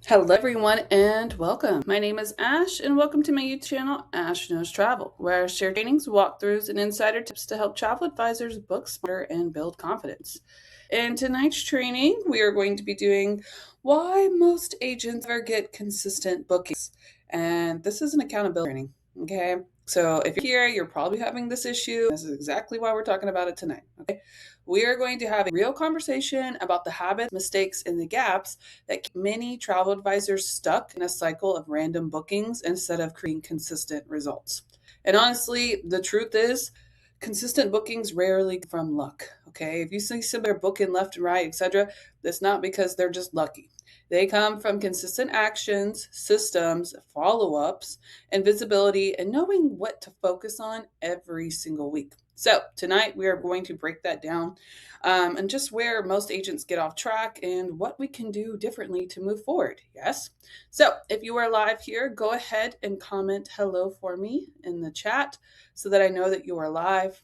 Hello, everyone, and welcome. My name is Ash, and welcome to my YouTube channel, Ash Knows Travel, where I share trainings, walkthroughs, and insider tips to help travel advisors book smarter and build confidence. In tonight's training, we are going to be doing why most agents never get consistent bookings. And this is an accountability training, okay? So if you're here, you're probably having this issue. This is exactly why we're talking about it tonight, okay? We are going to have a real conversation about the habits, mistakes, and the gaps that keep many travel advisors stuck in a cycle of random bookings instead of creating consistent results. And honestly, the truth is, consistent bookings rarely come from luck. Okay, if you see somebody booking left and right, etc., that's not because they're just lucky. They come from consistent actions, systems, follow ups, and visibility, and knowing what to focus on every single week. So, tonight we are going to break that down and just where most agents get off track and what we can do differently to move forward. Yes. So if you are live here, go ahead and comment hello for me in the chat so that I know that you are live.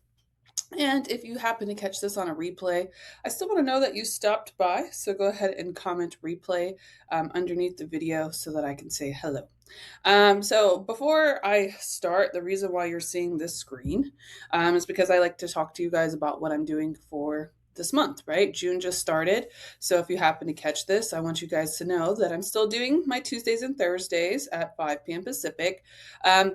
And if you happen to catch this on a replay, I still want to know that you stopped by. So go ahead and comment replay underneath the video so that I can say hello. So before I start, the reason why you're seeing this screen is because I like to talk to you guys about what I'm doing for this month, right? June just started. So if you happen to catch this, I want you guys to know that I'm still doing my Tuesdays and Thursdays at 5 p.m. Pacific.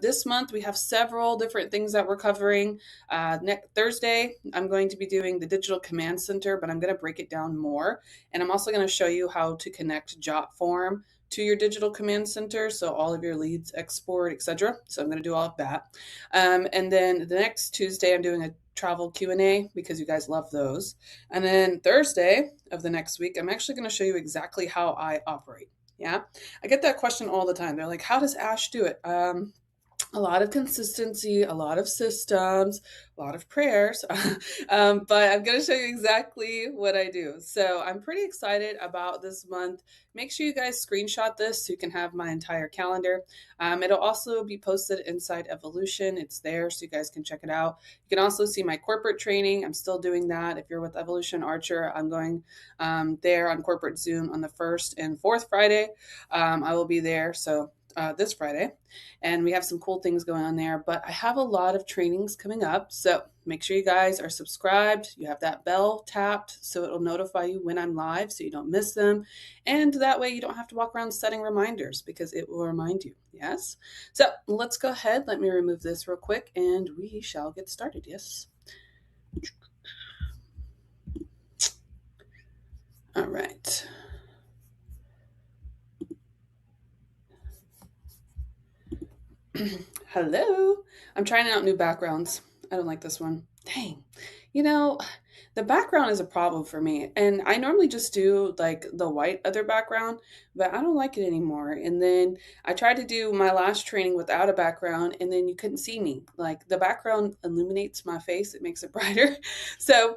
This month, we have several different things that we're covering. Next Thursday, I'm going to be doing the Digital Command Center, but I'm going to break it down more. And I'm also going to show you how to connect Jotform to your digital command center, so all of your leads export, etc. So I'm going to do all of that. And then the next Tuesday, I'm doing a travel Q&A because you guys love those. And then Thursday of the next week, I'm actually going to show you exactly how I operate. Yeah, I get that question all the time. They're like, how does Ash do it? A lot of consistency, a lot of systems, a lot of prayers. But I'm going to show you exactly what I do. So I'm pretty excited about this month. Make sure you guys screenshot this so you can have my entire calendar. It'll also be posted inside Evolution. It's there so you guys can check it out. You can also see my corporate training. I'm still doing that. If you're with Evolution Archer, I'm going there on corporate Zoom on the 1st and 4th Friday. I will be there. So this Friday, and we have some cool things going on there. But I have a lot of trainings coming up, so make sure you guys are subscribed. You have that bell tapped so it'll notify you when I'm live so you don't miss them. And that way you don't have to walk around setting reminders because it will remind you. Yes. So let's go ahead. Let me remove this real quick and we shall get started. Yes. All right. Hello. I'm trying out new backgrounds. I don't like this one. Dang. You know, the background is a problem for me. And I normally just do like the white other background, but I don't like it anymore. And then I tried to do my last training without a background, and then you couldn't see me. Like the background illuminates my face, it makes it brighter. So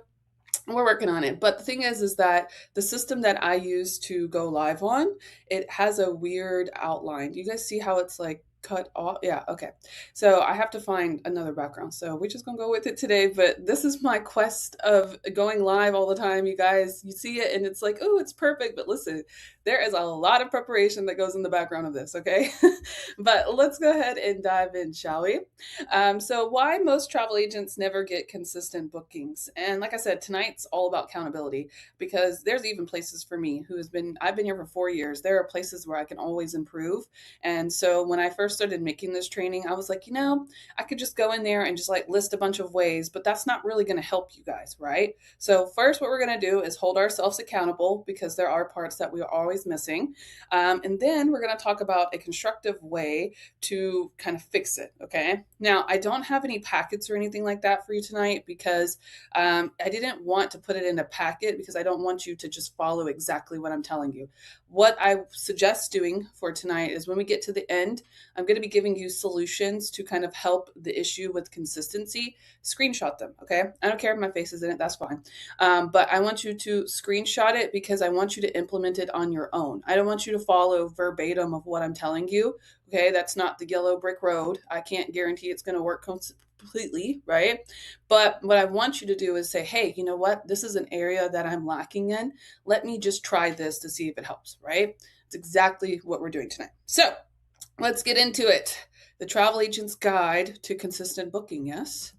we're working on it. But the thing is that the system that I use to go live on, it has a weird outline. Do you guys see how it's like cut off? Yeah, okay. So I have to find another background. So we're just gonna go with it today. But this is my quest of going live all the time. You guys, you see it and it's like, oh, it's perfect. But listen, there is a lot of preparation that goes in the background of this, okay? But let's go ahead and dive in, shall we? So why most travel agents never get consistent bookings. And like I said, tonight's all about accountability because there's even places for me I've been here for 4 years. There are places where I can always improve. And so when I first started making this training, I was like, I could just go in there and just like list a bunch of ways, but that's not really going to help you guys, right? So first, what we're going to do is hold ourselves accountable because there are parts that we are always missing. And then we're going to talk about a constructive way to kind of fix it. Okay. Now, I don't have any packets or anything like that for you tonight because I didn't want to put it in a packet because I don't want you to just follow exactly what I'm telling you. What I suggest doing for tonight is when we get to the end, I'm going to be giving you solutions to kind of help the issue with consistency. Screenshot them. Okay. I don't care if my face is in it. That's fine. But I want you to screenshot it because I want you to implement it on your own. I don't want you to follow verbatim of what I'm telling you. Okay, that's not the yellow brick road. I can't guarantee it's going to work completely, right? But what I want you to do is say, hey, you know what? This is an area that I'm lacking in. Let me just try this to see if it helps, right? It's exactly what we're doing tonight. So let's get into it. The Travel Agent's Guide to Consistent Booking, yes?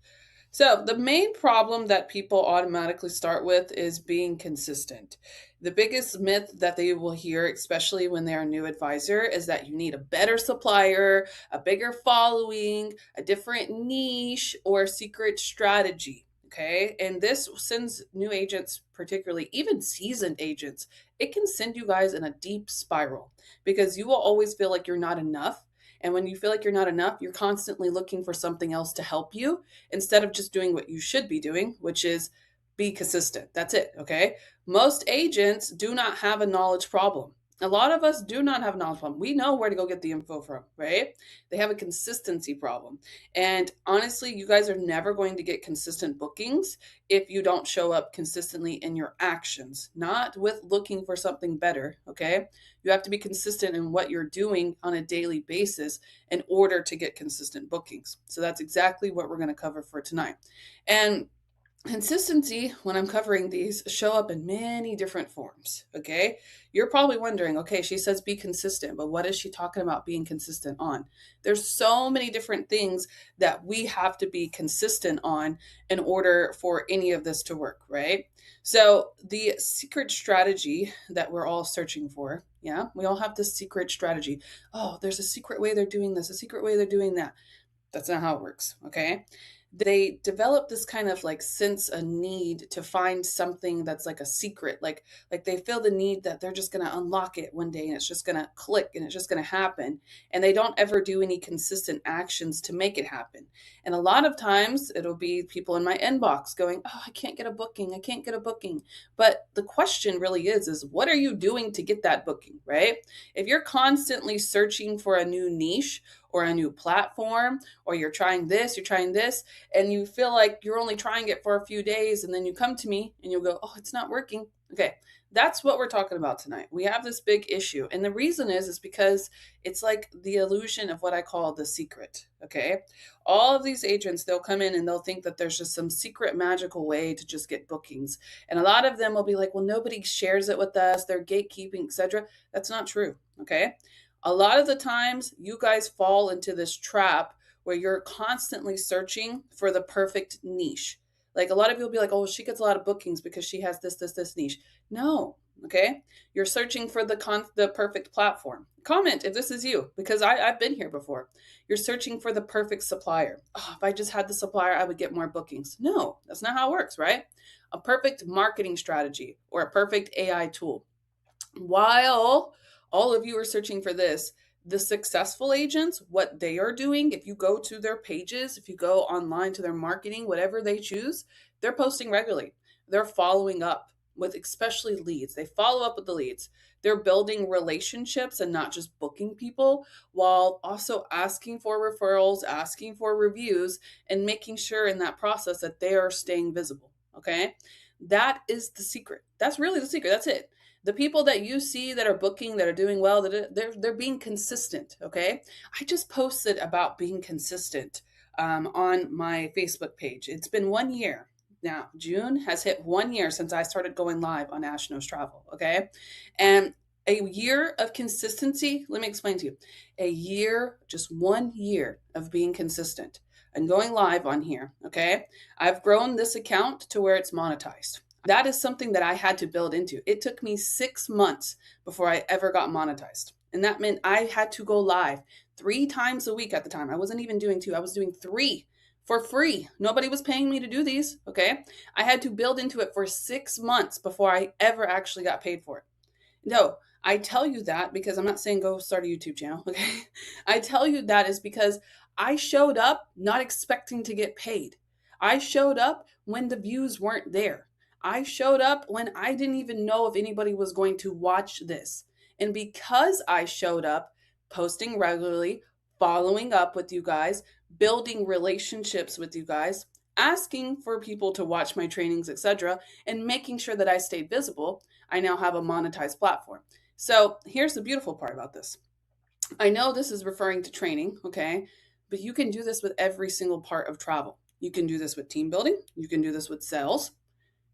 So, the main problem that people automatically start with is being consistent. The biggest myth that they will hear, especially when they're a new advisor, is that you need a better supplier, a bigger following, a different niche, or a secret strategy. Okay. And this sends new agents, particularly even seasoned agents, it can send you guys in a deep spiral because you will always feel like you're not enough. And when you feel like you're not enough, you're constantly looking for something else to help you instead of just doing what you should be doing, which is be consistent. That's it. Okay. Most agents do not have a knowledge problem. A lot of us do not have a knowledge problem. We know where to go get the info from, right? They have a consistency problem. And honestly, you guys are never going to get consistent bookings if you don't show up consistently in your actions, not with looking for something better. Okay. You have to be consistent in what you're doing on a daily basis in order to get consistent bookings. So that's exactly what we're going to cover for tonight. And consistency, when I'm covering these, show up in many different forms. Okay. You're probably wondering, okay, she says be consistent, but what is she talking about being consistent on? There's so many different things that we have to be consistent on in order for any of this to work, right? So, the secret strategy that we're all searching for, yeah, we all have this secret strategy. Oh, there's a secret way they're doing this, a secret way they're doing that. That's not how it works, okay? They develop this kind of like sense a need to find something that's like a secret, like they feel the need that they're just going to unlock it one day and it's just going to click and it's just going to happen, and they don't ever do any consistent actions to make it happen. And a lot of times it'll be people in my inbox going, oh, I can't get a booking, I can't get a booking. But the question really is what are you doing to get that booking, right? If you're constantly searching for a new niche or a new platform, or you're trying this, you're trying this, and you feel like you're only trying it for a few days, and then you come to me and you'll go, oh, it's not working. Okay, that's what we're talking about tonight. We have this big issue. And the reason is because it's like the illusion of what I call the secret. Okay. All of these agents, they'll come in and they'll think that there's just some secret magical way to just get bookings. And a lot of them will be like, well, nobody shares it with us, they're gatekeeping, etc. That's not true. Okay. A lot of the times you guys fall into this trap where you're constantly searching for the perfect niche. Like a lot of people be like, oh, she gets a lot of bookings because she has this niche. No, okay? You're searching for the perfect platform. Comment if this is you, because I've been here before. You're searching for the perfect supplier. Oh, if I just had the supplier, I would get more bookings. No, that's not how it works, right? A perfect marketing strategy or a perfect AI tool. While all of you are searching for this, the successful agents, what they are doing, if you go to their pages, if you go online to their marketing, whatever they choose, they're posting regularly. They're following up with especially leads. They follow up with the leads. They're building relationships and not just booking people, while also asking for referrals, asking for reviews, and making sure in that process that they are staying visible. Okay. That is the secret. That's really the secret. That's it. The people that you see that are booking, that are doing well, that they're being consistent. Okay. I just posted about being consistent on my Facebook page. It's been 1 year. Now, June has hit 1 year since I started going live on Ash Knows Travel. Okay. And a year of consistency, let me explain to you. A year, just 1 year of being consistent and going live on here. Okay. I've grown this account to where it's monetized. That is something that I had to build into. It took me 6 months before I ever got monetized. And that meant I had to go live 3 times a week at the time. I wasn't even doing 2, I was doing 3 for free. Nobody was paying me to do these. Okay. I had to build into it for 6 months before I ever actually got paid for it. No, I tell you that because I'm not saying go start a YouTube channel. Okay. I tell you that is because I showed up not expecting to get paid. I showed up when the views weren't there. I showed up when I didn't even know if anybody was going to watch this. And because I showed up, posting regularly, following up with you guys, building relationships with you guys, asking for people to watch my trainings, etc., and making sure that I stayed visible, I now have a monetized platform. So here's the beautiful part about this. I know this is referring to training, okay? But you can do this with every single part of travel. You can do this with team building. You can do this with sales.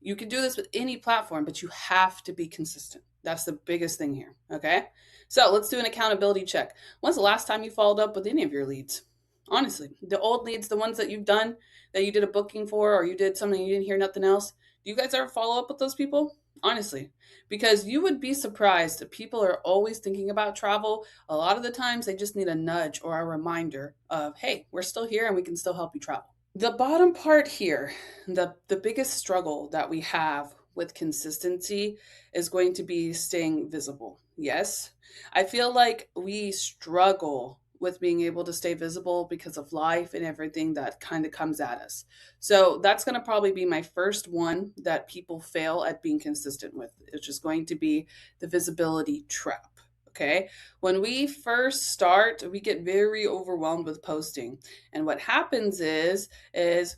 You can do this with any platform, but you have to be consistent. That's the biggest thing here. Okay. So let's do an accountability check. When's the last time you followed up with any of your leads? Honestly, the old leads, the ones that you've done, that you did a booking for, or you did something you didn't hear nothing else. Do you guys ever follow up with those people? Honestly, because you would be surprised that people are always thinking about travel. A lot of the times they just need a nudge or a reminder of, hey, we're still here and we can still help you travel. The bottom part here, the biggest struggle that we have with consistency is going to be staying visible. Yes, I feel like we struggle with being able to stay visible because of life and everything that kind of comes at us. So that's going to probably be my first one that people fail at being consistent with. It's just going to be the visibility trap. Okay. When we first start, we get very overwhelmed with posting. And what happens is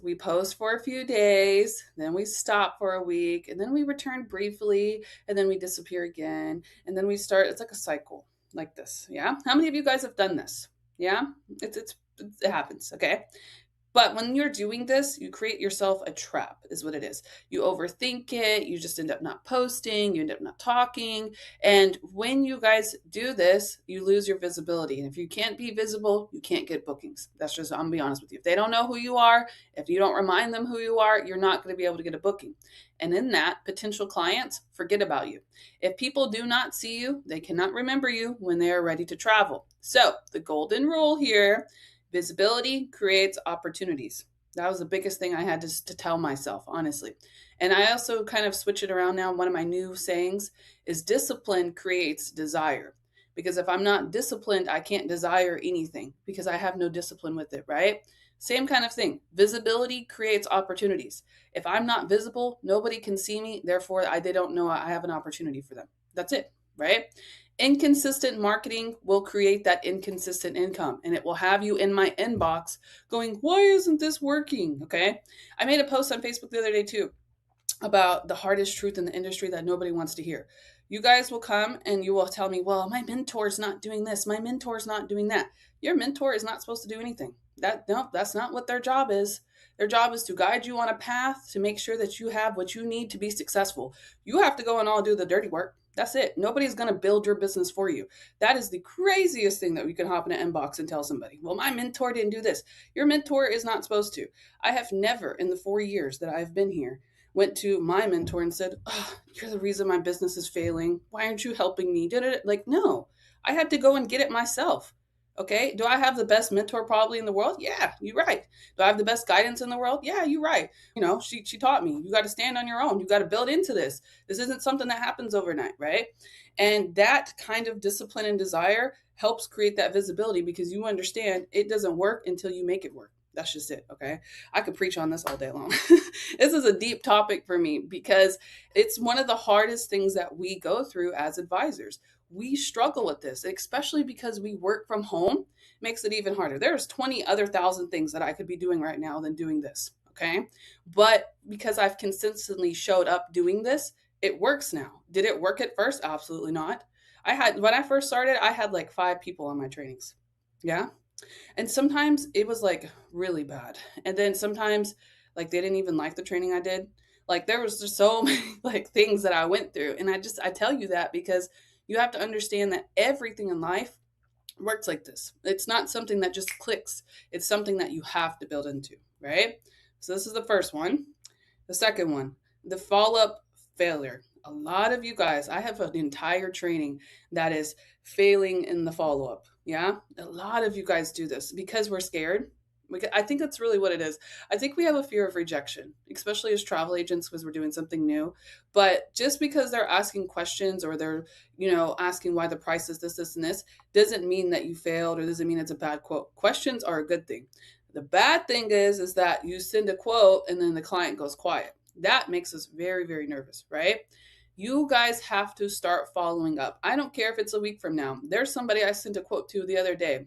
we post for a few days, then we stop for a week, and then we return briefly, and then we disappear again, and then we start. It's like a cycle like this. Yeah. How many of you guys have done this? Yeah. It happens. Okay. But when you're doing this, you create yourself a trap, is what it is. You overthink it. You just end up not posting. You end up not talking. And when you guys do this, you lose your visibility. And if you can't be visible, you can't get bookings. That's just, I'm going to be honest with you. If they don't know who you are, if you don't remind them who you are, you're not going to be able to get a booking. And in that, potential clients forget about you. If people do not see you, they cannot remember you when they are ready to travel. So the golden rule here: visibility creates opportunities. That was the biggest thing I had to tell myself, honestly. And I also kind of switch it around now. One of my new sayings is discipline creates desire. Because if I'm not disciplined, I can't desire anything because I have no discipline with it, right? Same kind of thing. Visibility creates opportunities. If I'm not visible, nobody can see me. Therefore, they don't know I have an opportunity for them. That's it, right? Inconsistent marketing will create that inconsistent income, and it will have you in my inbox going, why isn't this working? Okay. I made a post on Facebook the other day too about the hardest truth in the industry that nobody wants to hear. You guys will come and you will tell me, well, my mentor's not doing this. My mentor's not doing that. Your mentor is not supposed to do anything. No, that's not what their job is. Their job is to guide you on a path to make sure that you have what you need to be successful. You have to go and all do the dirty work. That's it. Nobody's going to build your business for you. That is the craziest thing that we can hop in an inbox and tell somebody, well, my mentor didn't do this. Your mentor is not supposed to. I have never in the 4 years that I've been here went to my mentor and said, oh, you're the reason my business is failing. Why aren't you helping me? Like, no, I had to go and get it myself. Okay. Do I have the best mentor probably in the world? Yeah, you're right. Do I have the best guidance in the world? Yeah, you're right. She taught me, you got to stand on your own. You got to build into this. This isn't something that happens overnight. Right. And that kind of discipline and desire helps create that visibility because you understand it doesn't work until you make it work. That's just it. Okay. I could preach on this all day long. This is a deep topic for me because it's one of the hardest things that we go through as advisors. We struggle with this, especially because we work from home. It makes it even harder. There's 20 other thousand things that I could be doing right now than doing this. Okay. But because I've consistently showed up doing this, it works now. Did it work at first? Absolutely not. When I first started, I had like 5 people on my trainings. Yeah. And sometimes it was like really bad. And then sometimes like they didn't even like the training I did. Like there was just so many like things that I went through. And I tell you that because you have to understand that everything in life works like this. It's not something that just clicks. It's something that you have to build into, right? So this is the first one. The second one, the follow-up failure. A lot of you guys, I have an entire training that is failing in the follow-up. Yeah. A lot of you guys do this because we're scared. I think that's really what it is. I think we have a fear of rejection, especially as travel agents because we're doing something new. But just because they're asking questions or they're, asking why the price is this, and this, doesn't mean that you failed or doesn't mean it's a bad quote. Questions are a good thing. The bad thing is that you send a quote and then the client goes quiet. That makes us very, very nervous, right? You guys have to start following up. I don't care if it's a week from now. There's somebody I sent a quote to the other day.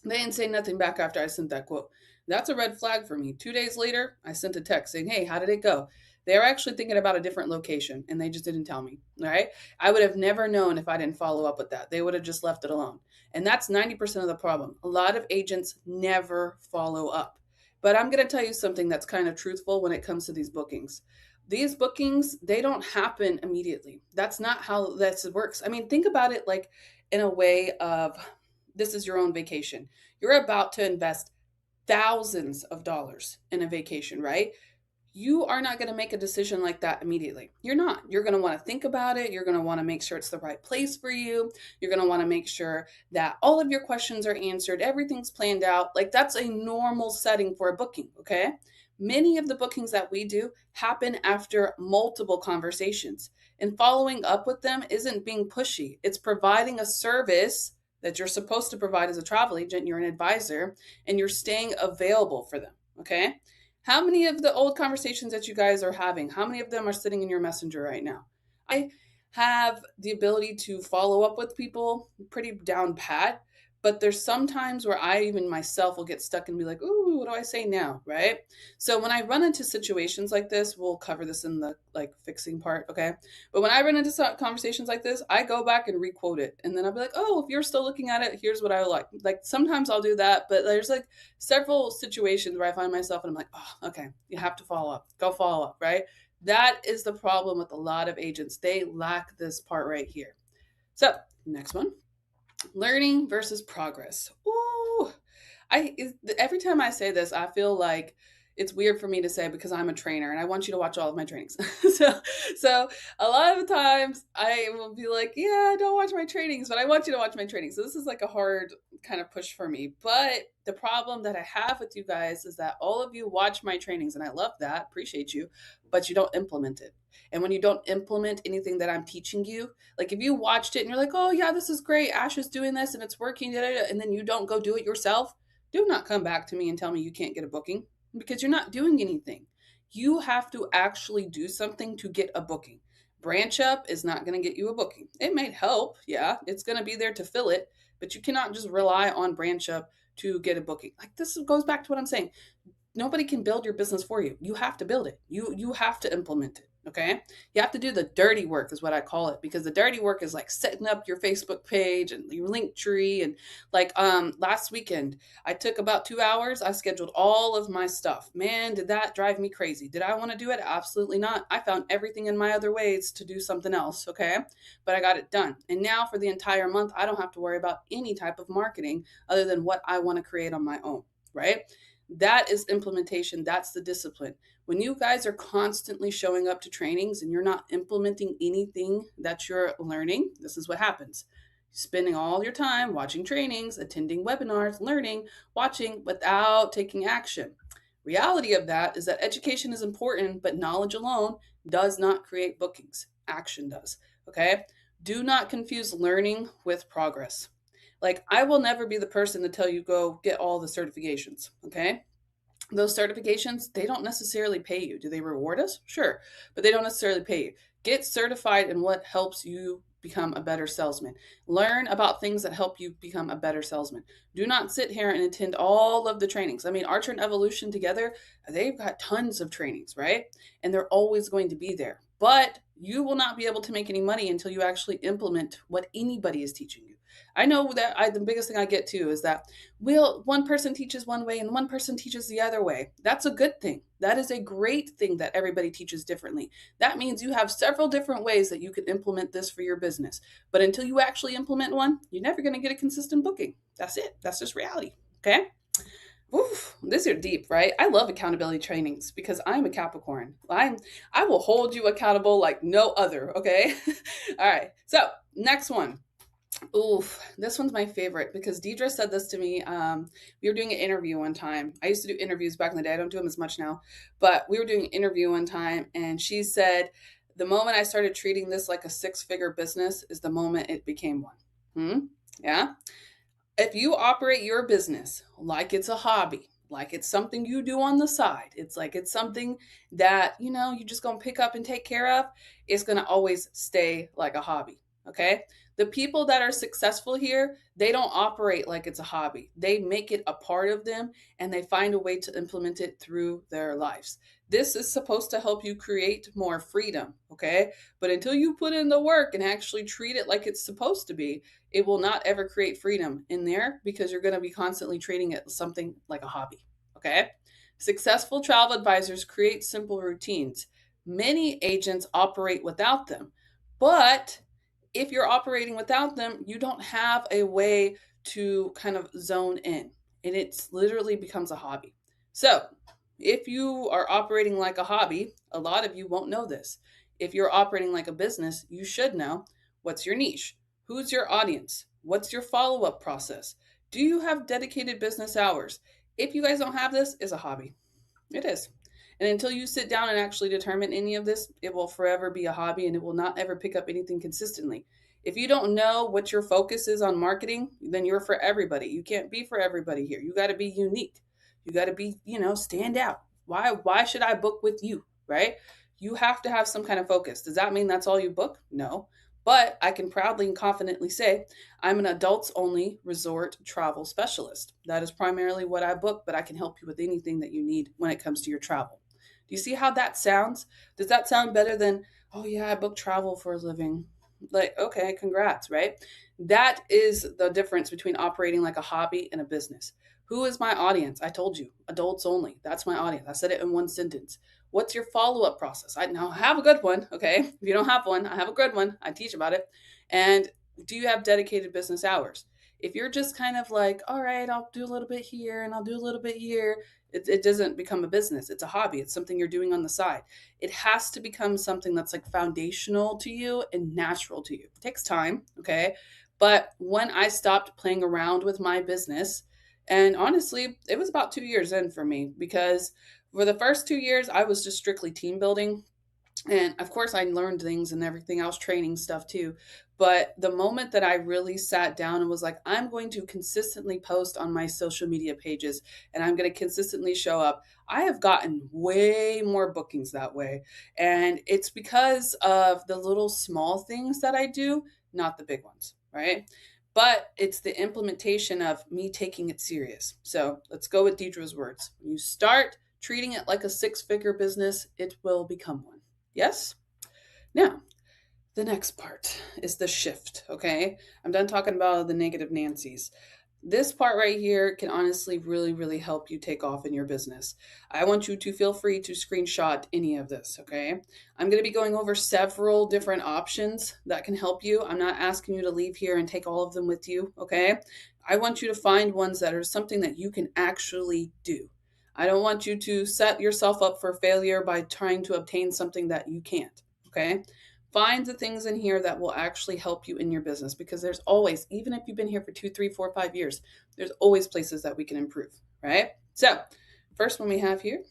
They didn't say nothing back after I sent that quote. That's a red flag for me. 2 days later, I sent a text saying, hey, how did it go? They were actually thinking about a different location and they just didn't tell me. All right. I would have never known if I didn't follow up with that. They would have just left it alone. And that's 90% of the problem. A lot of agents never follow up. But I'm going to tell you something that's kind of truthful when it comes to these bookings. These bookings, they don't happen immediately. That's not how this works. I mean, think about it like in a way of this is your own vacation. You're about to invest thousands of dollars in a vacation, right? You are not going to make a decision like that immediately. You're not. You're going to want to think about it. You're going to want to make sure it's the right place for you. You're going to want to make sure that all of your questions are answered. Everything's planned out. Like that's a normal setting for a booking, okay? Many of the bookings that we do happen after multiple conversations. And following up with them isn't being pushy. It's providing a service that you're supposed to provide as a travel agent. You're an advisor and you're staying available for them, okay? How many of the old conversations that you guys are having, how many of them are sitting in your messenger right now? I have the ability to follow up with people pretty down pat, but there's some times where I even myself will get stuck and be like, ooh, what do I say now? Right? So when I run into situations like this, we'll cover this in the like fixing part, okay? But when I run into conversations like this, I go back and requote it. And then I'll be like, oh, if you're still looking at it, here's what I like. Like sometimes I'll do that, but there's like several situations where I find myself and I'm like, oh, okay, you have to follow up. Go follow up, right? That is the problem with a lot of agents. They lack this part right here. So, next one. Learning versus progress. Ooh, every time I say this, I feel like it's weird for me to say because I'm a trainer and I want you to watch all of my trainings. so a lot of the times I will be like, yeah, don't watch my trainings, but I want you to watch my trainings. So this is like a hard kind of push for me. But the problem that I have with you guys is that all of you watch my trainings and I love that, appreciate you, but you don't implement it. And when you don't implement anything that I'm teaching you, like if you watched it and you're like, oh yeah, this is great, Ash is doing this and it's working, and then you don't go do it yourself, do not come back to me and tell me you can't get a booking because you're not doing anything. You have to actually do something to get a booking. Branch up is not going to get you a booking. It may help, yeah, it's going to be there to fill it, but you cannot just rely on branch up to get a booking. Like this goes back to what I'm saying. Nobody can build your business for you. You have to build it. You have to implement it. Okay. You have to do the dirty work is what I call it, because the dirty work is like setting up your Facebook page and your link tree. And like last weekend, I took about 2 hours. I scheduled all of my stuff. Man, did that drive me crazy. Did I want to do it? Absolutely not. I found everything in my other ways to do something else. Okay. But I got it done. And now for the entire month, I don't have to worry about any type of marketing other than what I want to create on my own. Right. That is implementation. That's the discipline. When you guys are constantly showing up to trainings and you're not implementing anything that you're learning, this is what happens. Spending all your time watching trainings, attending webinars, learning, watching without taking action. Reality of that is that education is important, but knowledge alone does not create bookings. Action does. Okay? Do not confuse learning with progress. Like, I will never be the person to tell you go get all the certifications, okay? Those certifications, they don't necessarily pay you. Do they reward us? Sure, but they don't necessarily pay you. Get certified in what helps you become a better salesman. Learn about things that help you become a better salesman. Do not sit here and attend all of the trainings. I mean, Archer and Evolution together, they've got tons of trainings, right? And they're always going to be there. But you will not be able to make any money until you actually implement what anybody is teaching you. I know that the biggest thing I get too is that one person teaches one way and one person teaches the other way. That's a good thing. That is a great thing that everybody teaches differently. That means you have several different ways that you can implement this for your business. But until you actually implement one, you're never going to get a consistent booking. That's it. That's just reality. Okay. Oof, these are deep, right? I love accountability trainings because I'm a Capricorn. I will hold you accountable like no other. Okay. All right. So next one. Oof, this one's my favorite because Deidre said this to me. We were doing an interview one time. I used to do interviews back in the day. I don't do them as much now, but we were doing an interview one time and she said, the moment I started treating this like a 6-figure business is the moment it became one. Yeah. If you operate your business like it's a hobby, like it's something you do on the side, it's like it's something that, you just going to pick up and take care of, it's going to always stay like a hobby. Okay. The people that are successful here, they don't operate like it's a hobby. They make it a part of them and they find a way to implement it through their lives. This is supposed to help you create more freedom, okay? But until you put in the work and actually treat it like it's supposed to be, it will not ever create freedom in there because you're going to be constantly treating it something like a hobby, okay? Successful travel advisors create simple routines. Many agents operate without them, but if you're operating without them, you don't have a way to kind of zone in, and it's literally becomes a hobby. So, if you are operating like a hobby, a lot of you won't know this. If you're operating like a business, you should know what's your niche, who's your audience, what's your follow up process, do you have dedicated business hours? If you guys don't have this, it's a hobby. It is. And until you sit down and actually determine any of this, it will forever be a hobby and it will not ever pick up anything consistently. If you don't know what your focus is on marketing, then you're for everybody. You can't be for everybody here. You got to be unique. You got to be, stand out. Why should I book with you, right? You have to have some kind of focus. Does that mean that's all you book? No. But I can proudly and confidently say I'm an adults only resort travel specialist. That is primarily what I book, but I can help you with anything that you need when it comes to your travel. Do you see how that sounds? Does that sound better than, oh yeah, I book travel for a living? Like, okay, congrats, right? That is the difference between operating like a hobby and a business. Who is my audience? I told you, adults only. That's my audience. I said it in one sentence. What's your follow up process? I now have a good one. Okay. If you don't have one, I have a good one. I teach about it. And do you have dedicated business hours? If you're just kind of like, all right, I'll do a little bit here and I'll do a little bit here, it doesn't become a business. It's a hobby. It's something you're doing on the side. It has to become something that's like foundational to you and natural to you. It takes time. Okay. But when I stopped playing around with my business, and honestly, it was about 2 years in for me because for the first 2 years, I was just strictly team building. And of course, I learned things and everything. I was training stuff too. But the moment that I really sat down and was like, I'm going to consistently post on my social media pages and I'm going to consistently show up, I have gotten way more bookings that way. And it's because of the little small things that I do, not the big ones, right? But it's the implementation of me taking it serious. So let's go with Deidre's words. When you start treating it like a six-figure business, it will become one. Yes? Now, the next part is the shift, okay? I'm done talking about the negative Nancy's. This part right here can honestly really, really help you take off in your business. I want you to feel free to screenshot any of this, okay? I'm going to be going over several different options that can help you. I'm not asking you to leave here and take all of them with you, okay? I want you to find ones that are something that you can actually do. I don't want you to set yourself up for failure by trying to obtain something that you can't, okay? Find the things in here that will actually help you in your business because there's always, even if you've been here for 2, 3, 4, 5 years, there's always places that we can improve, right? So, first one we have here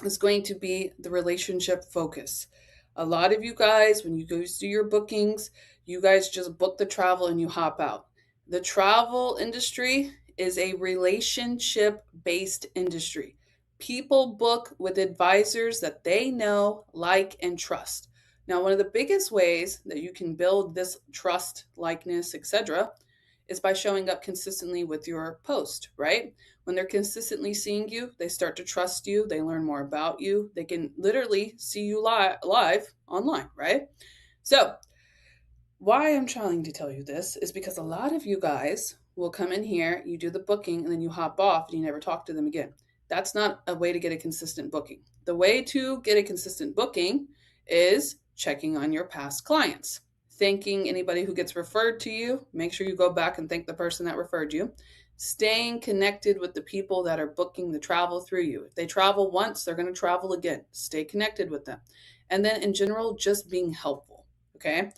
is going to be the relationship focus. A lot of you guys, when you go do your bookings, you guys just book the travel and you hop out. The travel industry is a relationship based industry. People book with advisors that they know, like, and trust. Now, one of the biggest ways that you can build this trust, likeness, etc., is by showing up consistently with your post, right? When they're consistently seeing you, they start to trust you, they learn more about you, they can literally see you live online, right? So, why I'm trying to tell you this is because a lot of you guys will come in here, you do the booking, and then you hop off and you never talk to them again. That's not a way to get a consistent booking. The way to get a consistent booking is checking on your past clients, thanking anybody who gets referred to you. Make sure you go back and thank the person that referred you. Staying connected with the people that are booking the travel through you. If they travel once, they're going to travel again. Stay connected with them. And then in general, just being helpful. Okay.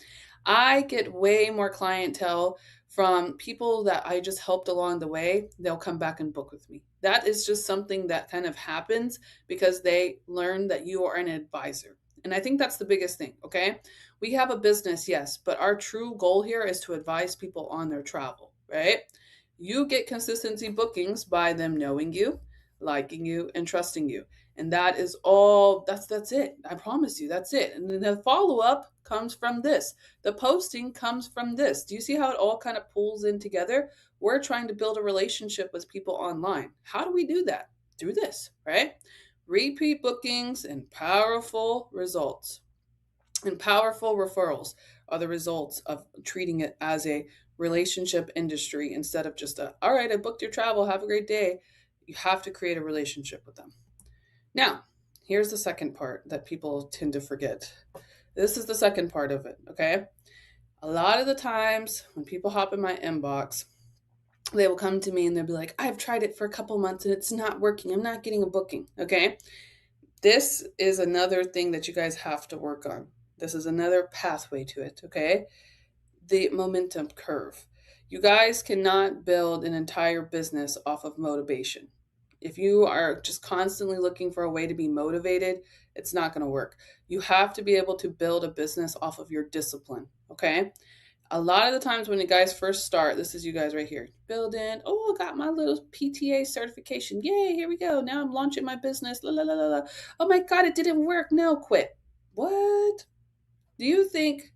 I get way more clientele from people that I just helped along the way. They'll come back and book with me. That is just something that kind of happens because they learn that you are an advisor. And I think that's the biggest thing, okay? We have a business, yes, but our true goal here is to advise people on their travel, right? You get consistency bookings by them knowing you, liking you, and trusting you. And that is all, that's it. I promise you, that's it. And then the follow-up comes from this. The posting comes from this. Do you see how it all kind of pulls in together? We're trying to build a relationship with people online. How do we do that? Through this, right? Repeat bookings and powerful results and powerful referrals are the results of treating it as a relationship industry instead of just all right, I booked your travel, have a great day. You have to create a relationship with them. Now, here's the second part that people tend to forget. This is the second part of it, okay? A lot of the times when people hop in my inbox, they will come to me and they'll be like, I've tried it for a couple months and it's not working. I'm not getting a booking, okay? This is another thing that you guys have to work on. This is another pathway to it, okay? The momentum curve. You guys cannot build an entire business off of motivation. If you are just constantly looking for a way to be motivated, it's not going to work. You have to be able to build a business off of your discipline, okay? A lot of the times when you guys first start, this is you guys right here, build in, oh, I got my little PTA certification. Yay, here we go. Now I'm launching my business. La, la, la, la, la. Oh my God, it didn't work. No, quit. What? Do you think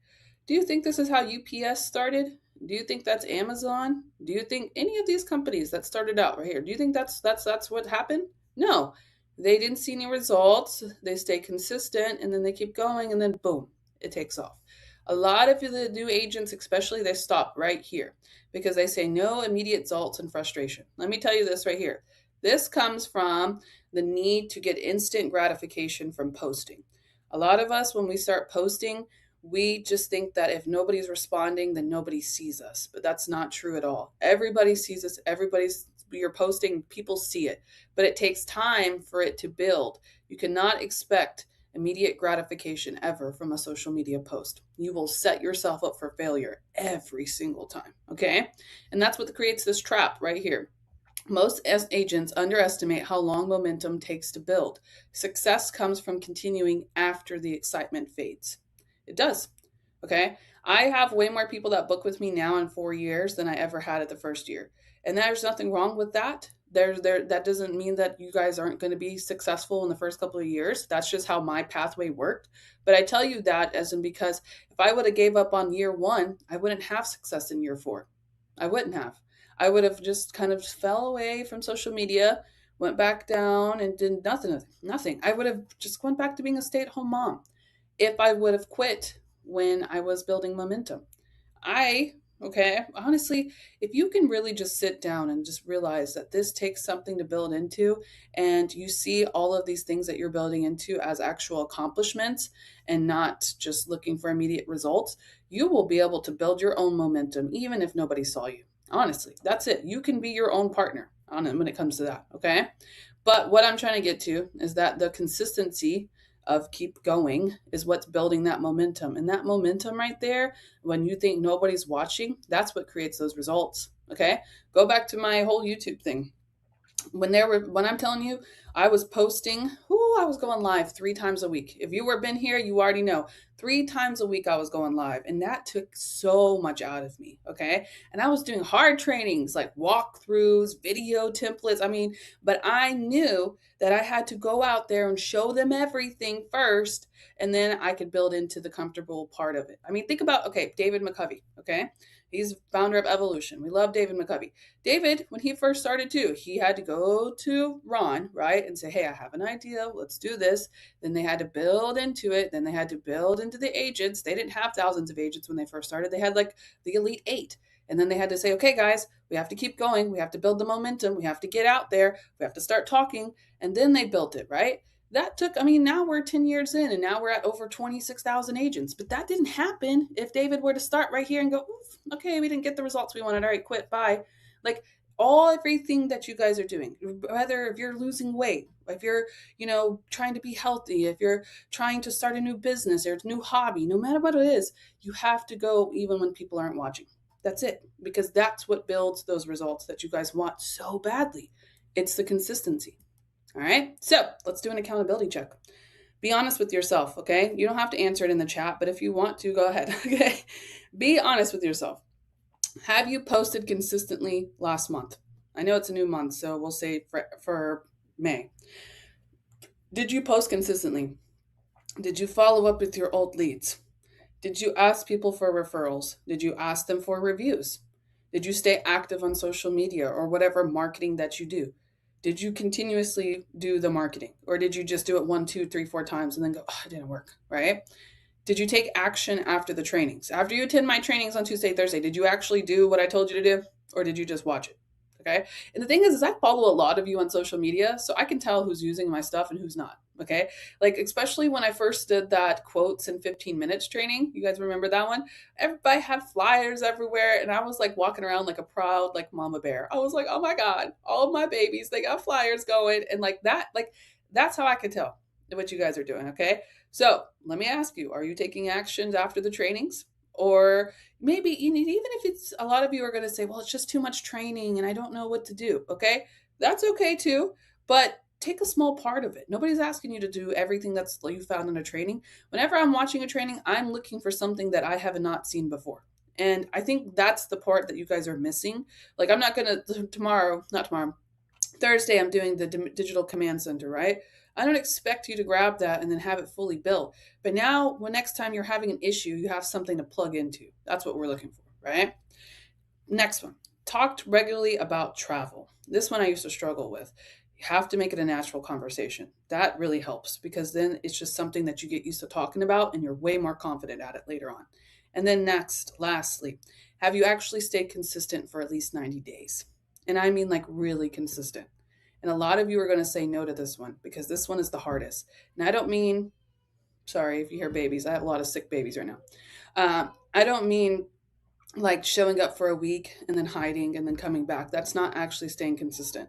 do you think this is how UPS started? Do you think that's Amazon? Do you think any of these companies that started out right here? Do you think that's what happened? No. They didn't see any results. They stay consistent and then they keep going and then boom, it takes off. A lot of the new agents, especially, they stop right here because they say no immediate results and frustration. Let me tell you this right here. This comes from the need to get instant gratification from posting. A lot of us, when we start posting, we just think that if nobody's responding, then nobody sees us. But that's not true at all. Everybody sees us. You're posting, people see it. But it takes time for it to build. You cannot expect immediate gratification ever from a social media post. You will set yourself up for failure every single time. Okay. And that's what creates this trap right here. Most agents underestimate how long momentum takes to build. Success comes from continuing after the excitement fades. It does. Okay. I have way more people that book with me now in 4 years than I ever had at the first year. And there's nothing wrong with that. That doesn't mean that you guys aren't going to be successful in the first couple of years. That's just how my pathway worked. But I tell you that as in because if I would have gave up on year one, I wouldn't have success in year four. I wouldn't have. I would have just kind of fell away from social media, went back down and did nothing. Nothing. I would have just went back to being a stay-at-home mom if I would have quit when I was building momentum. Honestly, if you can really just sit down and just realize that this takes something to build into, and you see all of these things that you're building into as actual accomplishments and not just looking for immediate results, you will be able to build your own momentum even if nobody saw you. Honestly, that's it. You can be your own partner on it when it comes to that, okay? But what I'm trying to get to is that the consistency of keep going is what's building that momentum. And that momentum right there, when you think nobody's watching, that's what creates those results. Okay. Go back to my whole YouTube thing. When I'm telling you, I was posting, I was going live 3 times a week. If you were been here, you already know 3 times a week I was going live, and that took so much out of me. Okay. And I was doing hard trainings like walkthroughs, video templates. But I knew that I had to go out there and show them everything first, and then I could build into the comfortable part of it. Think about, okay, David McCovey. Okay. He's founder of Evolution. We love David McCovey. David, when he first started too, he had to go to Ron, right, and say, hey, I have an idea. Let's do this. Then they had to build into it. Then they had to build into the agents. They didn't have thousands of agents when they first started. They had like the elite 8. And then they had to say, okay, guys, we have to keep going. We have to build the momentum. We have to get out there. We have to start talking. And then they built it, right? That took, now we're 10 years in and now we're at over 26,000 agents. But that didn't happen if David were to start right here and go, okay, we didn't get the results we wanted. All right, quit, bye. Like everything that you guys are doing, whether if you're losing weight, if you're, trying to be healthy, if you're trying to start a new business or a new hobby, no matter what it is, you have to go even when people aren't watching. That's it. Because that's what builds those results that you guys want so badly. It's the consistency. All right. So let's do an accountability check. Be honest with yourself. Okay. You don't have to answer it in the chat, but if you want to, go ahead. Okay. Be honest with yourself. Have you posted consistently last month? I know it's a new month, so we'll say for May. Did you post consistently? Did you follow up with your old leads? Did you ask people for referrals? Did you ask them for reviews? Did you stay active on social media or whatever marketing that you do? Did you continuously do the marketing, or did you just do it one, two, three, four times and then go, oh, it didn't work, right? Did you take action after the trainings? After you attend my trainings on Tuesday, Thursday, did you actually do what I told you to do, or did you just watch it? Okay. And the thing is I follow a lot of you on social media, so I can tell who's using my stuff and who's not. Okay. Like, especially when I first did that quotes in 15 minutes training. You guys remember that one? Everybody had flyers everywhere, and I was like walking around like a proud, like, mama bear. I was like, oh my God, all my babies, they got flyers going. And like, that's how I could tell what you guys are doing. Okay. So let me ask you, are you taking actions after the trainings? Or maybe you need, even if it's a lot of you are going to say, well, it's just too much training and I don't know what to do. Okay. That's okay too. But take a small part of it. Nobody's asking you to do everything that's you found in a training. Whenever I'm watching a training, I'm looking for something that I have not seen before. And I think that's the part that you guys are missing. Like, I'm not going to, not tomorrow, Thursday, I'm doing the digital command center, right? I don't expect you to grab that and then have it fully built. But now, when next time you're having an issue, you have something to plug into. That's what we're looking for, right? Next one. Talked regularly about travel. This one I used to struggle with. You have to make it a natural conversation. That really helps, because then it's just something that you get used to talking about and you're way more confident at it later on. And then lastly, have you actually stayed consistent for at least 90 days? And I mean, like, really consistent. And a lot of you are going to say no to this one, because this one is the hardest. And I don't mean, sorry if you hear babies, I have a lot of sick babies right now. I don't mean like showing up for a week and then hiding and then coming back. That's not actually staying consistent.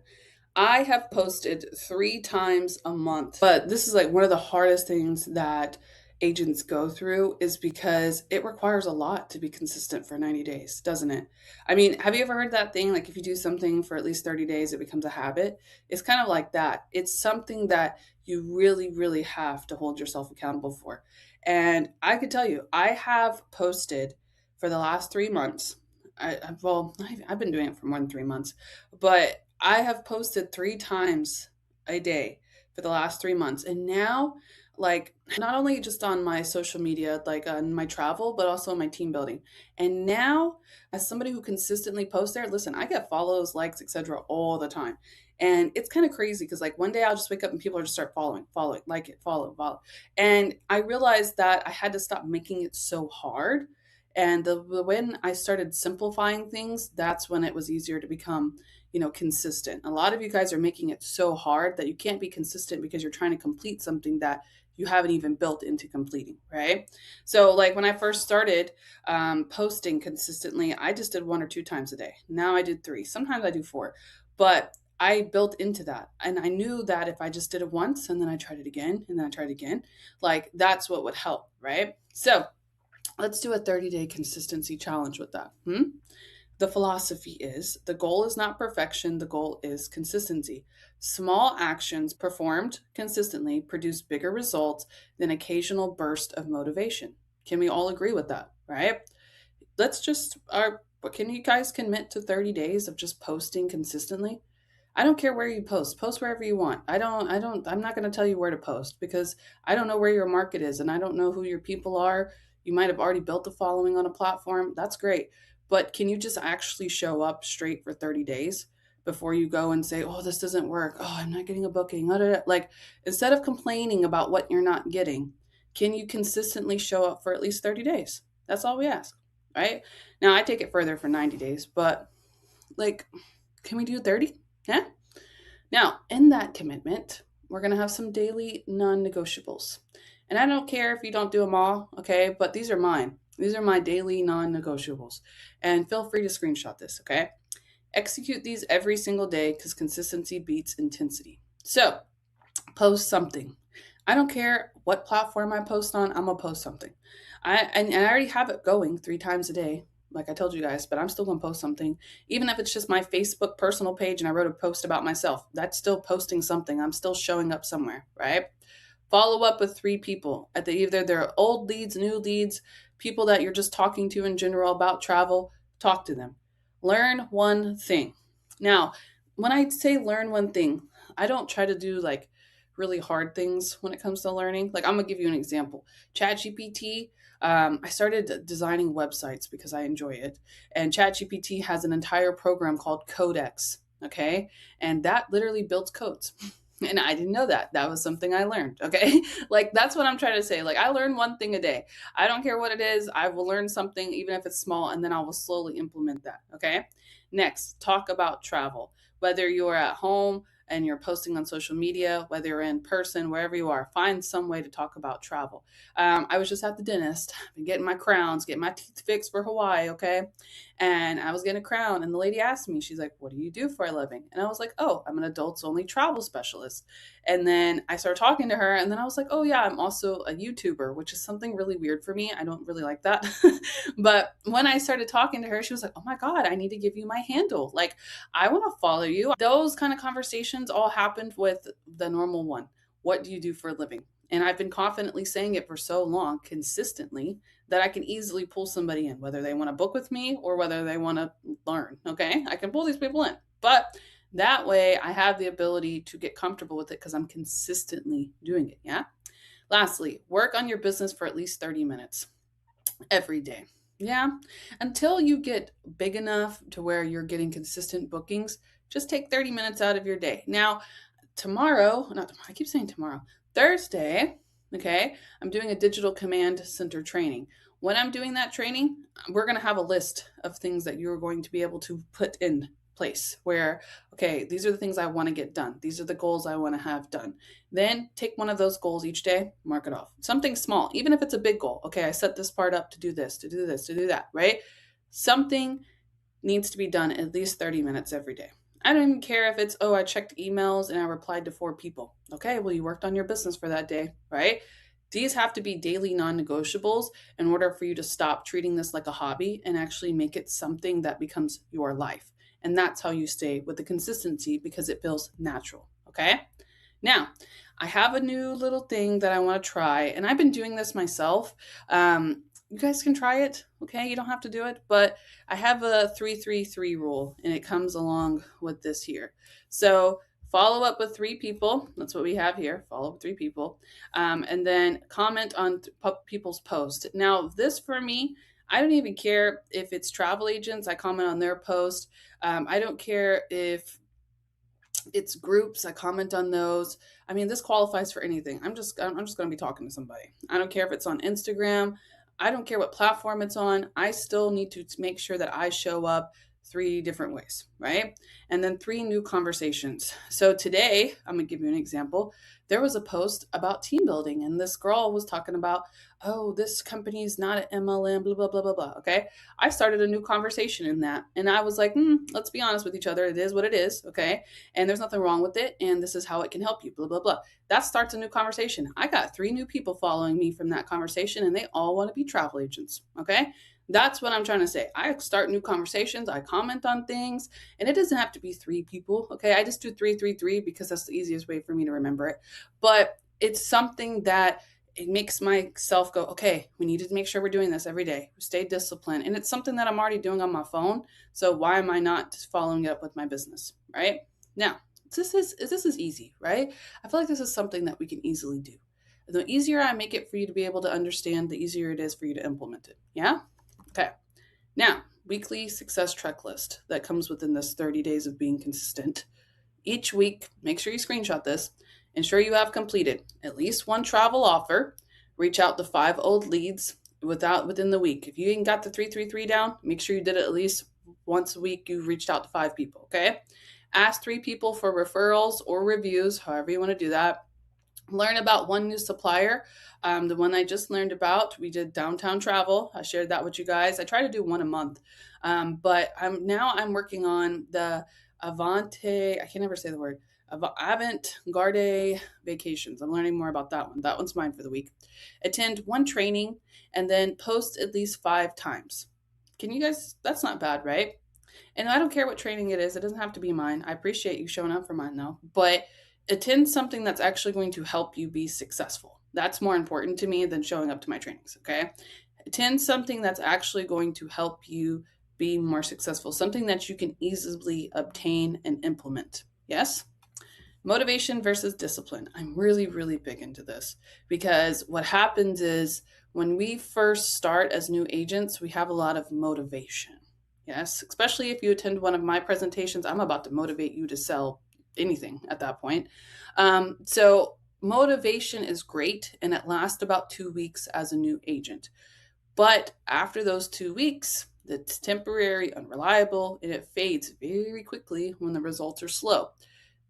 I have posted 3 times a month, but this is like one of the hardest things that agents go through, is because it requires a lot to be consistent for 90 days, doesn't it? I mean, have you ever heard that thing? Like, if you do something for at least 30 days, it becomes a habit. It's kind of like that. It's something that you really, really have to hold yourself accountable for. And I could tell you, I have posted for the last 3 months. I've been doing it for more than 3 months, but I have posted 3 times a day for the last 3 months. And now, like, not only just on my social media, like on my travel, but also on my team building. And now, as somebody who consistently posts there, listen, I get follows, likes, etc. all the time. And it's kind of crazy, because like one day I'll just wake up and people will just start following, like it, follow. And I realized that I had to stop making it so hard. And when I started simplifying things, that's when it was easier to become, consistent. A lot of you guys are making it so hard that you can't be consistent, because you're trying to complete something that you haven't even built into completing, right? So, like, when I first started posting consistently, I just did 1 or 2 times a day. Now I did 3. Sometimes I do 4, but I built into that. And I knew that if I just did it once and then I tried it again and then I tried again, like, that's what would help, right? So let's do a 30-day consistency challenge with that. The philosophy is, the goal is not perfection, the goal is consistency. Small actions performed consistently produce bigger results than occasional burst of motivation. Can we all agree with that, right? Let's just, can you guys commit to 30 days of just posting consistently? I don't care where you post wherever you want. I'm not going to tell you where to post, because I don't know where your market is and I don't know who your people are. You might have already built a following on a platform. That's great. But can you just actually show up straight for 30 days before you go and say, oh, this doesn't work. Oh, I'm not getting a booking. Like, instead of complaining about what you're not getting, can you consistently show up for at least 30 days? That's all we ask, right? Now, I take it further for 90 days, but like, can we do 30? Yeah. Now, in that commitment, we're going to have some daily non negotiables. And I don't care if you don't do them all, okay? But these are mine. These are my daily non negotiables. And feel free to screenshot this, okay? Execute these every single day, because consistency beats intensity. So, post something. I don't care what platform I post on, I'm going to post something. And I already have it going 3 times a day, like I told you guys, but I'm still going to post something. Even if it's just my Facebook personal page and I wrote a post about myself, that's still posting something. I'm still showing up somewhere, right? Follow up with 3 people at either their old leads, new leads, people that you're just talking to in general about travel. Talk to them. Learn one thing. Now, when I say learn one thing, I don't try to do like really hard things when it comes to learning. Like, I'm gonna give you an example. ChatGPT. I started designing websites because I enjoy it, and ChatGPT has an entire program called Codex. Okay. And that literally builds codes. And I didn't know that. That was something I learned. Okay. Like, that's what I'm trying to say. Like, I learn one thing a day. I don't care what it is. I will learn something, even if it's small, and then I will slowly implement that. Okay. Next, talk about travel. Whether you're at home and you're posting on social media, whether you're in person, wherever you are, find some way to talk about travel. I was just at the dentist, been getting my crowns, getting my teeth fixed for Hawaii. Okay. And I was getting a crown, and the lady asked me, she's like, "What do you do for a living?" And I was like, "Oh, I'm an adults only travel specialist." And then I started talking to her, and then I was like, "Oh, yeah, I'm also a YouTuber," which is something really weird for me. I don't really like that. But when I started talking to her, she was like, "Oh my God, I need to give you my handle. Like, I want to follow you." Those kind of conversations all happened with the normal one. What do you do for a living? And I've been confidently saying it for so long, consistently, that I can easily pull somebody in, whether they want to book with me or whether they want to learn. Okay. I can pull these people in. But that way I have the ability to get comfortable with it because I'm consistently doing it. Yeah. Lastly, work on your business for at least 30 minutes every day. Yeah. Until you get big enough to where you're getting consistent bookings, just take 30 minutes out of your day. Now, tomorrow, not tomorrow, I keep saying tomorrow, Thursday, okay, I'm doing a digital command center training. When I'm doing that training, we're going to have a list of things that you're going to be able to put in place where, okay, these are the things I want to get done. These are the goals I want to have done. Then take one of those goals each day, mark it off. Something small, even if it's a big goal. Okay, I set this part up to do this, to do this, to do that, right? Something needs to be done at least 30 minutes every day. I don't even care if it's, oh, I checked emails and I replied to 4 people. Okay, well, you worked on your business for that day, right? These have to be daily non negotiables in order for you to stop treating this like a hobby and actually make it something that becomes your life. And that's how you stay with the consistency because it feels natural. Okay. Now, I have a new little thing that I want to try, and I've been doing this myself. You guys can try it, okay? You don't have to do it, but I have a 333 rule, and it comes along with this here. So follow up with 3 people. That's what we have here. Follow up with 3 people, and then comment on people's posts. Now, this for me, I don't even care if it's travel agents. I comment on their post. I don't care if it's groups. I comment on those. I mean, this qualifies for anything. I'm just going to be talking to somebody. I don't care if it's on Instagram. I don't care what platform it's on. I still need to make sure that I show up 3 different ways, right? And then 3 new conversations. So today, I'm going to give you an example. There was a post about team building, and this girl was talking about, oh, this company is not an MLM, blah, blah, blah, blah, blah. Okay. I started a new conversation in that. And I was like, let's be honest with each other. It is what it is. Okay. And there's nothing wrong with it. And this is how it can help you, blah, blah, blah. That starts a new conversation. I got 3 new people following me from that conversation, and they all want to be travel agents. Okay. That's what I'm trying to say. I start new conversations. I comment on things, and it doesn't have to be 3 people. Okay. I just do 333 because that's the easiest way for me to remember it. But it's something that it makes myself go, okay, we need to make sure we're doing this every day. Stay disciplined. And it's something that I'm already doing on my phone. So why am I not just following it up with my business? Right now, this is easy, right? I feel like this is something that we can easily do. The easier I make it for you to be able to understand, the easier it is for you to implement it. Yeah. Okay. Now, weekly success checklist that comes within this 30 days of being consistent. Each week, make sure you screenshot this. Ensure you have completed at least 1 travel offer. Reach out to 5 old leads within the week. If you ain't got the 333 down, make sure you did it at least once a week. You reached out to 5 people. Okay. Ask 3 people for referrals or reviews, however you want to do that. Learn about 1 new supplier. The one I just learned about, we did downtown travel. I shared that with you guys. I try to do 1 a month, but I'm working on the Avante. I can never say the word. Avant Garde Vacations. I'm learning more about that one. That one's mine for the week. Attend 1 training and then post at least 5 times. Can you guys? That's not bad, right? And I don't care what training it is. It doesn't have to be mine. I appreciate you showing up for mine though. But attend something that's actually going to help you be successful. That's more important to me than showing up to my trainings. Okay. Attend something that's actually going to help you be more successful, something that you can easily obtain and implement. Yes. Motivation versus discipline. I'm really, really big into this because what happens is when we first start as new agents, we have a lot of motivation. Yes, especially if you attend one of my presentations, I'm about to motivate you to sell anything at that point. So, motivation is great and it lasts about 2 weeks as a new agent. But after those 2 weeks, it's temporary, unreliable, and it fades very quickly when the results are slow.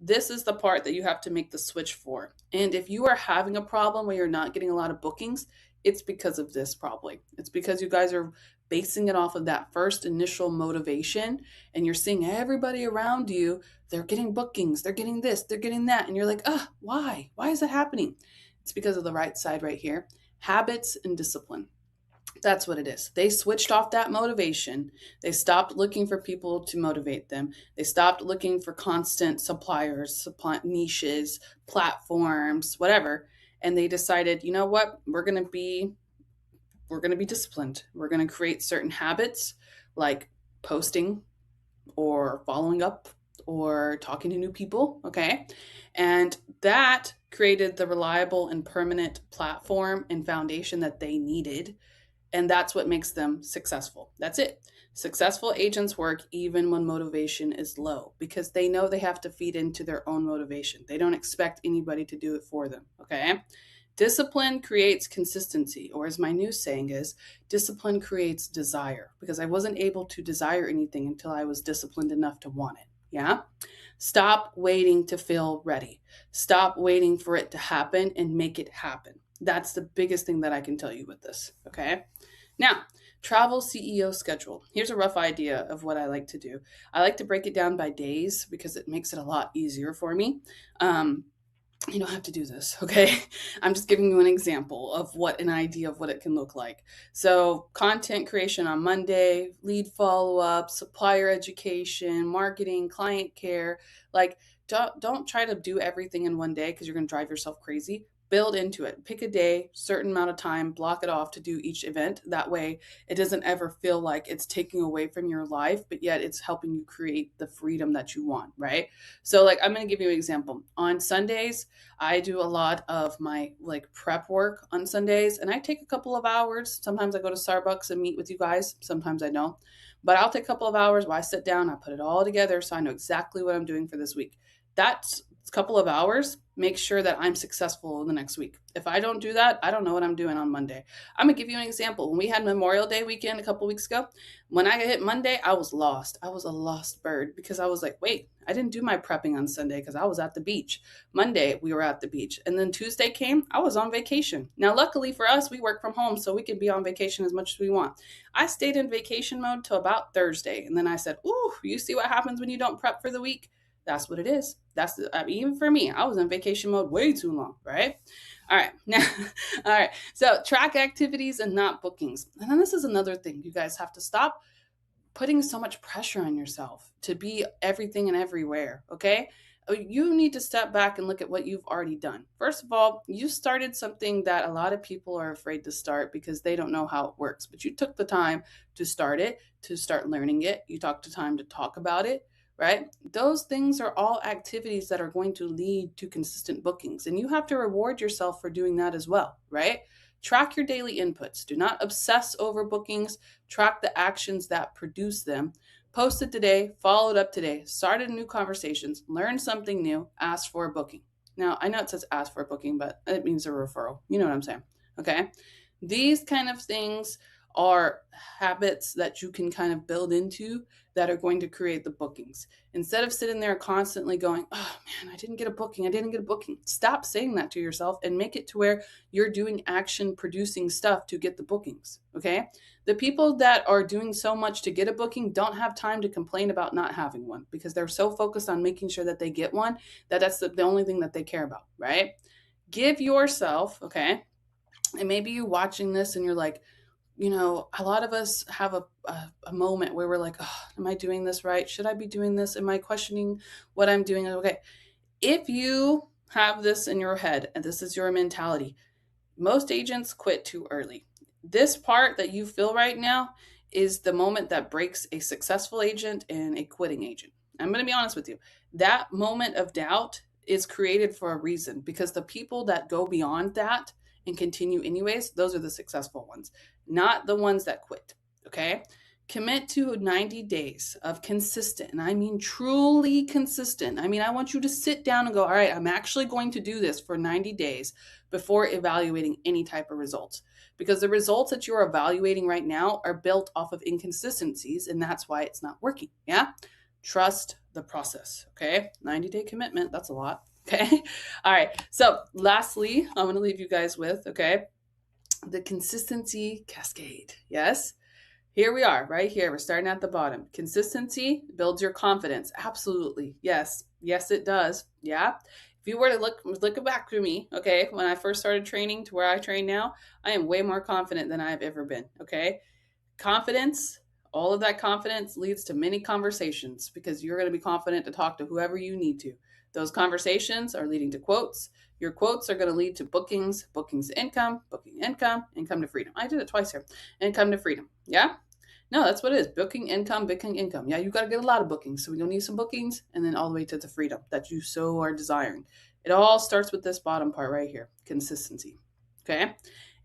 This is the part that you have to make the switch for. And if you are having a problem where you're not getting a lot of bookings, it's because of this probably. It's because you guys are basing it off of that first initial motivation and you're seeing everybody around you, they're getting bookings, they're getting this, they're getting that. And you're like, why? Why is that happening? It's because of the right side right here, habits and discipline. That's what it is. They switched off that motivation. They stopped looking for people to motivate them. They stopped looking for constant suppliers, supply niches, platforms, whatever. And they decided, you know what? We're going to be disciplined. We're going to create certain habits like posting or following up or talking to new people, okay? And that created the reliable and permanent platform and foundation that they needed, and that's what makes them successful. That's it. Successful agents work even when motivation is low because they know they have to feed into their own motivation. They don't expect anybody to do it for them. Okay. Discipline creates consistency, or as my new saying is, discipline creates desire because I wasn't able to desire anything until I was disciplined enough to want it. Yeah. Stop waiting to feel ready. Stop waiting for it to happen and make it happen. That's the biggest thing that I can tell you with this. Okay. Now, travel CEO schedule. Here's a rough idea of what I like to do. I like to break it down by days because it makes it a lot easier for me. Um, you don't have to do this, okay? I'm just giving you an example of what an idea of what it can look like. So, content creation on Monday, lead follow up, supplier education, marketing, client care. Like, don't try to do everything in one day because you're going to drive yourself crazy. Build into it. Pick a day, certain amount of time, block it off to do each event. That way, it doesn't ever feel like it's taking away from your life, but yet it's helping you create the freedom that you want, right? So, like, I'm going to give you an example. On Sundays, I do a lot of my like prep work on Sundays and I take a couple of hours. Sometimes I go to Starbucks and meet with you guys. Sometimes I don't. But I'll take a couple of hours while I sit down, I put it all together so I know exactly what I'm doing for this week. That's a couple of hours. Make sure that I'm successful in the next week. If I don't do that, I don't know what I'm doing on Monday. I'm gonna give you an example. When we had Memorial Day weekend a couple weeks ago, when I hit Monday, I was lost. I was a lost bird because I was like, wait, I didn't do my prepping on Sunday because I was at the beach. Monday, we were at the beach. And then Tuesday came, I was on vacation. Now, luckily for us, we work from home, so we can be on vacation as much as we want. I stayed in vacation mode till about Thursday. And then I said, ooh, you see what happens when you don't prep for the week? That's what it is. Even for me, I was in vacation mode way too long, right? All right. Now, all right. So track activities and not bookings. And then this is another thing. You guys have to stop putting so much pressure on yourself to be everything and everywhere, okay? You need to step back and look at what you've already done. First of all, you started something that a lot of people are afraid to start because they don't know how it works. But you took the time to start it, to start learning it. You took the time to talk about it, right? Those things are all activities that are going to lead to consistent bookings. And you have to reward yourself for doing that as well, right? Track your daily inputs. Do not obsess over bookings. Track the actions that produce them. Posted today, followed up today, started new conversations, learned something new, asked for a booking. Now, I know it says ask for a booking, but it means a referral. You know what I'm saying? Okay. These kind of things are habits that you can kind of build into that are going to create the bookings. Instead of sitting there constantly going, oh man, I didn't get a booking. I didn't get a booking. Stop saying that to yourself and make it to where you're doing action producing stuff to get the bookings. Okay. The people that are doing so much to get a booking don't have time to complain about not having one because they're so focused on making sure that they get one that that's the only thing that they care about, right? Give yourself, okay, and maybe you're watching this and you're like, a lot of us have a moment where we're like, oh, am I doing this right? Should I be doing this? Am I questioning what I'm doing? Okay. If you have this in your head and this is your mentality, most agents quit too early. This part that you feel right now is the moment that breaks a successful agent and a quitting agent. I'm going to be honest with you. That moment of doubt is created for a reason because the people that go beyond that and continue anyways, those are the successful ones, not the ones that quit. Okay. Commit to 90 days of consistent, and I mean truly consistent. I mean, I want you to sit down and go, all right, I'm actually going to do this for 90 days before evaluating any type of results. Because the results that you're evaluating right now are built off of inconsistencies, and that's why it's not working. Yeah? Trust the process. Okay? 90-day commitment, that's a lot. Okay? All right. So, lastly, I'm going to leave you guys with, okay, the consistency cascade. Yes? Here we are, right here. We're starting at the bottom. Consistency builds your confidence. Absolutely. Yes. Yes, it does. Yeah. If you were to look back to me, okay, when I first started training to where I train now, I am way more confident than I've ever been. Okay. Confidence, all of that confidence leads to many conversations because you're going to be confident to talk to whoever you need to. Those conversations are leading to quotes. Your quotes are going to lead to bookings, bookings to income, booking income, income to freedom. I did it twice here. Income to freedom. Yeah? No, that's what it is. Booking income, booking income. Yeah, you got to get a lot of bookings. So you'll need some bookings and then all the way to the freedom that you so are desiring. It all starts with this bottom part right here, consistency. Okay?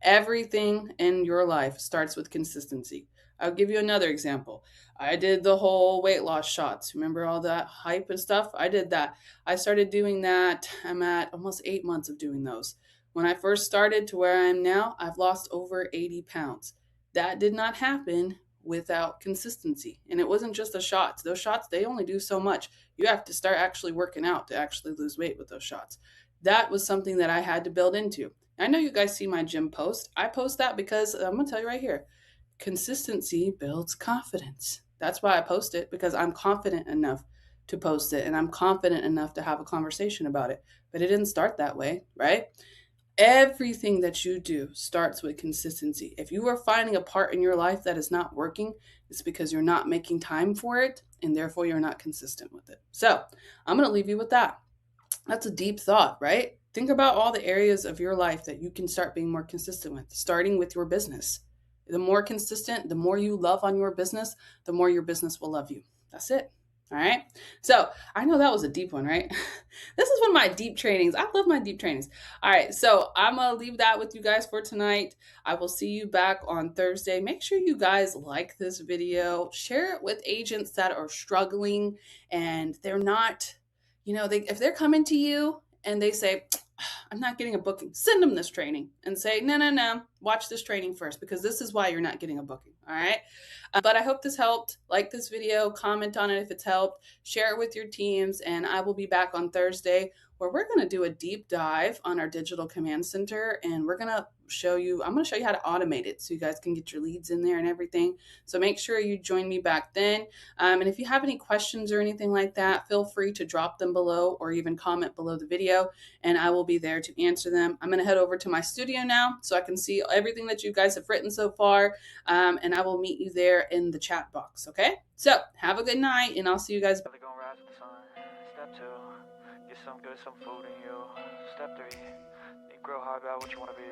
Everything in your life starts with consistency. I'll give you another example. I did the whole weight loss shots. Remember all that hype and stuff? I did that. I started doing that. I'm at almost 8 months of doing those. When I first started to where I am now, I've lost over 80 pounds. That did not happen without consistency. And it wasn't just the shots. Those shots, they only do so much. You have to start actually working out to actually lose weight with those shots. That was something that I had to build into. I know you guys see my gym post. I post that because I'm going to tell you right here, consistency builds confidence. That's why I post it, because I'm confident enough to post it and I'm confident enough to have a conversation about it. But it didn't start that way, right? Everything that you do starts with consistency. If you are finding a part in your life that is not working, it's because you're not making time for it and therefore you're not consistent with it. So I'm going to leave you with that. That's a deep thought, right? Think about all the areas of your life that you can start being more consistent with, starting with your business. The more consistent, the more you love on your business, the more your business will love you. That's it. All right. So I know that was a deep one, right? This is one of my deep trainings. I love my deep trainings. All right. So I'm going to leave that with you guys for tonight. I will see you back on Thursday. Make sure you guys like this video, share it with agents that are struggling and they're not, if they're coming to you and they say, I'm not getting a booking, send them this training and say, no, watch this training first because this is why you're not getting a booking. All right. But I hope this helped. Like this video, comment on it if it's helped, share it with your teams, and I will be back on Thursday where we're going to do a deep dive on our digital command center and I'm going to show you how to automate it so you guys can get your leads in there and everything. So make sure you join me back then. And if you have any questions or anything like that, feel free to drop them below or even comment below the video and I will be there to answer them. I'm going to head over to my studio now so I can see everything that you guys have written so far. And I will meet you there in the chat box. Okay. So have a good night and I'll see you guys. Step 2, get some good, some food in you. Step 3, grow hard about what you want to be.